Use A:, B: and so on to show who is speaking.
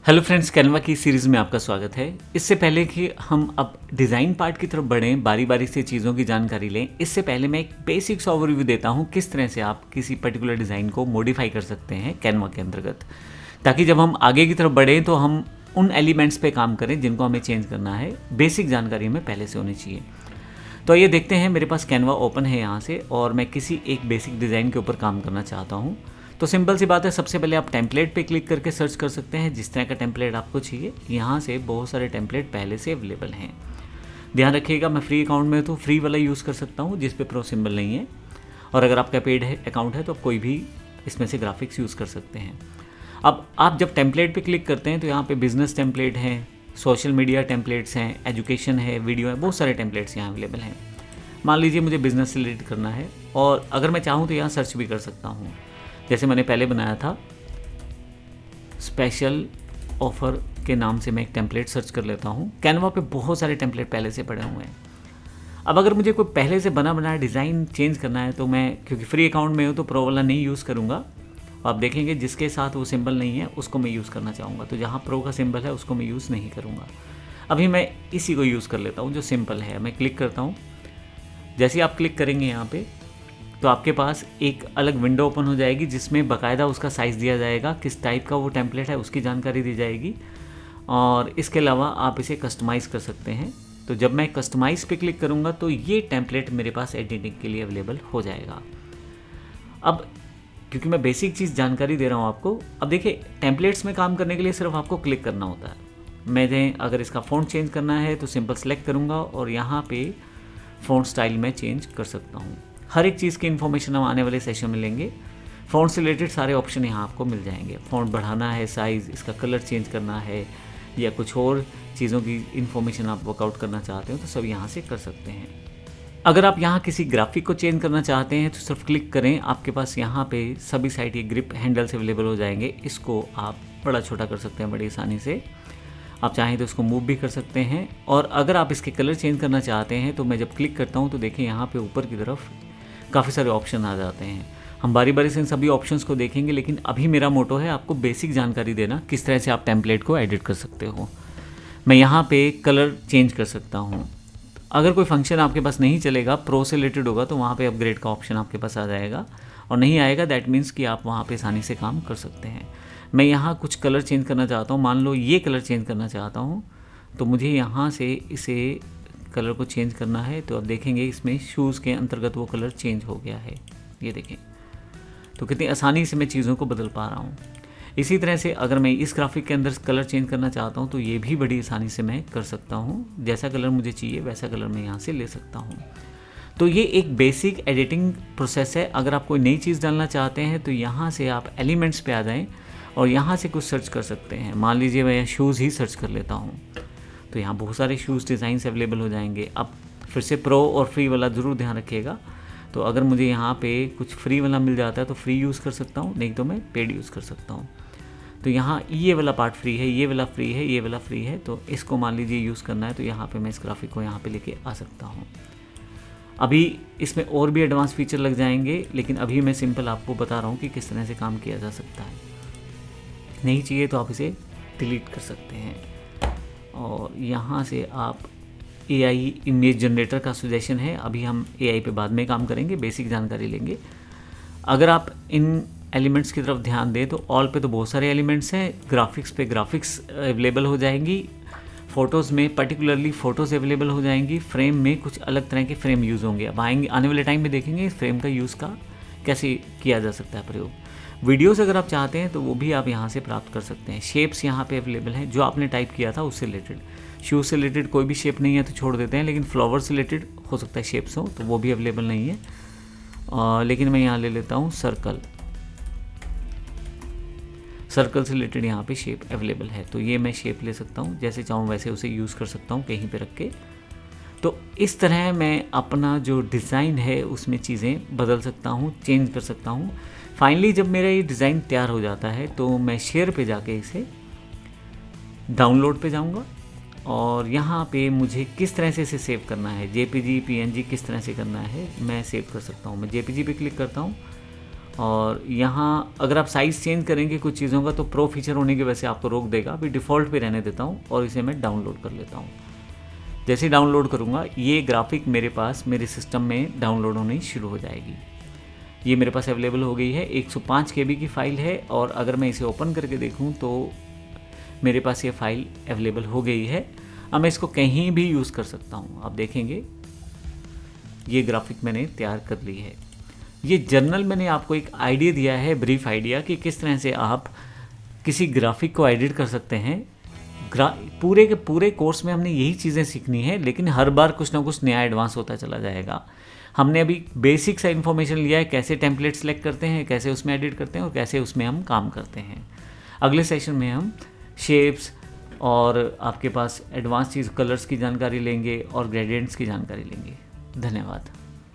A: Hello friends, Canva की series में आपका स्वागत है। इससे पहले कि हम अब डिज़ाइन पार्ट की तरफ बढ़ें, बारी बारी से चीज़ों की जानकारी लें, इससे पहले मैं एक बेसिक्स ओवरव्यू देता हूं किस तरह से आप किसी पर्टिकुलर डिज़ाइन को मॉडिफाई कर सकते हैं कैनवा के अंतर्गत, ताकि जब हम आगे की तरफ बढ़ें तो हम उन एलिमेंट्स पे काम करें जिनको हमें चेंज करना है। बेसिक जानकारी हमें पहले से होनी चाहिए। तो ये देखते हैं, मेरे पास कैनवा ओपन है यहाँ से और मैं किसी एक बेसिक डिज़ाइन के ऊपर काम करना चाहता हूँ। तो सिंपल सी बात है, सबसे पहले आप टेम्पलेट पे क्लिक करके सर्च कर सकते हैं जिस तरह का टेम्पलेट आपको चाहिए। यहाँ से बहुत सारे टेम्पलेट पहले से अवेलेबल हैं। ध्यान रखिएगा, मैं फ्री अकाउंट में तो फ्री वाला यूज़ कर सकता हूँ जिस पे प्रो सिंबल नहीं है, और अगर आपका पेड है अकाउंट है तो आप कोई भी इसमें से ग्राफिक्स यूज़ कर सकते हैं। अब आप जब टेम्पलेट पे क्लिक करते हैं तो यहाँ पे बिजनेस टेम्पलेट हैं, सोशल मीडिया टेम्पलेट्स हैं, एजुकेशन है, वीडियो है, बहुत सारे टेम्पलेट्स यहाँ अवेलेबल हैं। मान लीजिए मुझे बिज़नेस से रिलेटेड करना है और अगर मैं चाहूँ तो यहाँ सर्च भी कर सकता हूँ। जैसे मैंने पहले बनाया था, स्पेशल ऑफ़र के नाम से मैं एक टेम्पलेट सर्च कर लेता हूँ। कैनवा पे बहुत सारे टेम्पलेट पहले से पड़े हुए हैं। अब अगर मुझे कोई पहले से बना बनाया डिज़ाइन चेंज करना है तो मैं, क्योंकि फ्री अकाउंट में हूँ तो प्रो वाला नहीं यूज़ करूँगा। आप देखेंगे जिसके साथ वो सिंबल नहीं है उसको मैं यूज़ करना चाहूँगा, तो जहाँ प्रो का सिंबल है उसको मैं यूज़ नहीं करूँगा। अभी मैं इसी को यूज़ कर लेता हूँ जो सिंपल है। मैं क्लिक करता हूँ। जैसे आप क्लिक करेंगे यहाँ पे तो आपके पास एक अलग विंडो ओपन हो जाएगी जिसमें बाकायदा उसका साइज़ दिया जाएगा, किस टाइप का वो टेम्पलेट है उसकी जानकारी दी जाएगी, और इसके अलावा आप इसे कस्टमाइज़ कर सकते हैं। तो जब मैं कस्टमाइज़ पे क्लिक करूँगा तो ये टेम्पलेट मेरे पास एडिटिंग के लिए अवेलेबल हो जाएगा। अब क्योंकि मैं बेसिक चीज़ जानकारी दे रहा हूँ आपको, अब देखिए टेम्पलेट्स में काम करने के लिए सिर्फ आपको क्लिक करना होता है। मैंने अगर इसका फ़ॉन्ट चेंज करना है तो सिंपल सेलेक्ट करूँगा और यहाँ पे फ़ॉन्ट स्टाइल में चेंज कर सकता हूँ। हर एक चीज़ की इन्फॉर्मेशन हम आने वाले सेशन में लेंगे। फ़ॉन्ट से रिलेटेड सारे ऑप्शन यहाँ आपको मिल जाएंगे। फ़ॉन्ट बढ़ाना है, साइज़, इसका कलर चेंज करना है या कुछ और चीज़ों की इन्फॉर्मेशन आप वर्कआउट करना चाहते हो तो सब यहाँ से कर सकते हैं। अगर आप यहाँ किसी ग्राफिक को चेंज करना चाहते हैं तो सिर्फ क्लिक करें, आपके पास यहाँ पे सभी साइड ये ग्रिप हैंडल्स अवेलेबल हो जाएंगे। इसको आप बड़ा छोटा कर सकते हैं बड़ी आसानी से। आप चाहें तो इसको मूव भी कर सकते हैं। और अगर आप इसके कलर चेंज करना चाहते हैं तो मैं जब क्लिक करता हूँ तो देखिए यहाँ पे ऊपर की तरफ काफ़ी सारे ऑप्शन आ जाते हैं। हम बारी बारी से इन सभी ऑप्शंस को देखेंगे, लेकिन अभी मेरा मोटो है आपको बेसिक जानकारी देना किस तरह से आप टेम्पलेट को एडिट कर सकते हो। मैं यहाँ पे कलर चेंज कर सकता हूँ। अगर कोई फंक्शन आपके पास नहीं चलेगा, प्रो से रिलेटेड होगा, तो वहाँ पे अपग्रेड का ऑप्शन आपके पास आ जाएगा, और नहीं आएगा दैट मीन्स कि आप वहाँ पे आसानी से काम कर सकते हैं। मैं यहाँ कुछ कलर चेंज करना चाहता हूँ, मान लो ये कलर चेंज करना चाहता हूँ, तो मुझे यहाँ से इसे कलर को चेंज करना है। तो आप देखेंगे इसमें शूज़ के अंतर्गत वो कलर चेंज हो गया है, ये देखें। तो कितनी आसानी से मैं चीज़ों को बदल पा रहा हूँ। इसी तरह से अगर मैं इस ग्राफिक के अंदर कलर चेंज करना चाहता हूँ तो ये भी बड़ी आसानी से मैं कर सकता हूँ। जैसा कलर मुझे चाहिए वैसा कलर मैं यहाँ से ले सकता हूँ। तो ये एक बेसिक एडिटिंग प्रोसेस है। अगर आप कोई नई चीज़ डालना चाहते हैं तो यहाँ से आप एलिमेंट्स पे आ जाएं और यहाँ से कुछ सर्च कर सकते हैं। मान लीजिए मैं शूज़ ही सर्च कर लेता हूँ, तो यहाँ बहुत सारे शूज़ डिज़ाइंस अवेलेबल हो जाएंगे। अब फिर से प्रो और फ्री वाला ज़रूर ध्यान रखिएगा। तो अगर मुझे यहाँ पे कुछ फ्री वाला मिल जाता है तो फ्री यूज़ कर सकता हूँ, नहीं तो मैं पेड यूज़ कर सकता हूँ। तो यहाँ ये वाला पार्ट फ्री है, ये वाला फ्री है, ये वाला फ्री है, तो इसको मान लीजिए यूज़ करना है तो यहाँ पे मैं इस ग्राफिक को यहाँ पे लेके आ सकता हूँ। अभी इसमें और भी एडवांस फीचर लग जाएंगे, लेकिन अभी मैं सिंपल आपको बता रहा हूँ कि किस तरह से काम किया जा सकता है। नहीं चाहिए तो आप इसे डिलीट कर सकते हैं। और यहाँ से आप AI इमेज जनरेटर का सजेशन है, अभी हम AI पे बाद में काम करेंगे, बेसिक जानकारी लेंगे। अगर आप इन एलिमेंट्स की तरफ ध्यान दें तो ऑल पे तो बहुत सारे एलिमेंट्स हैं, ग्राफिक्स पे ग्राफिक्स अवेलेबल हो जाएंगी, फ़ोटोज़ में पर्टिकुलरली फ़ोटोज़ अवेलेबल हो जाएंगी, फ्रेम में कुछ अलग तरह के फ्रेम यूज़ होंगे। अब आने वाले टाइम में देखेंगे इस फ्रेम का यूज़ का कैसे किया जा सकता है प्रयोग। वीडियोस अगर आप चाहते हैं तो वो भी आप यहाँ से प्राप्त कर सकते हैं। शेप्स यहाँ पे अवेलेबल हैं, जो आपने टाइप किया था उससे रिलेटेड। शूज़ से रिलेटेड कोई भी शेप नहीं है तो छोड़ देते हैं, लेकिन फ्लावर से रिलेटेड हो सकता है शेप्स हो, तो वो भी अवेलेबल नहीं है। लेकिन मैं यहाँ ले लेता हूँ सर्कल से रिलेटेड यहाँ पे शेप अवेलेबल है, तो ये मैं शेप ले सकता हूँ, जैसे चाहूँ वैसे उसे यूज़ कर सकता हूँ कहीं पे रख के। तो इस तरह मैं अपना जो डिज़ाइन है उसमें चीज़ें बदल सकता हूँ, चेंज कर सकता हूँ। फाइनली जब मेरा ये डिज़ाइन तैयार हो जाता है तो मैं शेयर पे जाके इसे डाउनलोड पे जाऊँगा और यहाँ पे मुझे किस तरह से इसे सेव करना है, JPG PNG किस तरह से करना है मैं सेव कर सकता हूँ। मैं JPG पे क्लिक करता हूँ और यहाँ अगर आप साइज़ चेंज करेंगे कुछ चीज़ों का तो प्रो फीचर होने की वजह से आपको रोक देगा। अभी डिफ़ॉल्ट पे रहने देता हूँ और इसे मैं डाउनलोड कर लेता हूँ। जैसे ही डाउनलोड करूँगा ये ग्राफिक मेरे पास मेरे सिस्टम में डाउनलोड होनी शुरू हो जाएगी। ये मेरे पास अवेलेबल हो गई है, 105 KB की फ़ाइल है और अगर मैं इसे ओपन करके देखूँ तो मेरे पास ये फ़ाइल अवेलेबल हो गई है। अब मैं इसको कहीं भी यूज़ कर सकता हूँ। आप देखेंगे ये ग्राफिक मैंने तैयार कर ली है। ये जर्नल मैंने आपको एक आइडिया दिया है, ब्रीफ आइडिया, कि किस तरह से आप किसी ग्राफिक को एडिट कर सकते हैं। पूरे के पूरे कोर्स में हमने यही चीज़ें सीखनी है, लेकिन हर बार कुछ ना कुछ नया एडवांस होता चला जाएगा। हमने अभी बेसिक सा इन्फॉर्मेशन लिया है, कैसे टेम्पलेट सेलेक्ट करते हैं, कैसे उसमें एडिट करते हैं और कैसे उसमें हम काम करते हैं। अगले सेशन में हम शेप्स और आपके पास एडवांस चीज़ कलर्स की जानकारी लेंगे और ग्रेडियंट्स की जानकारी लेंगे। धन्यवाद।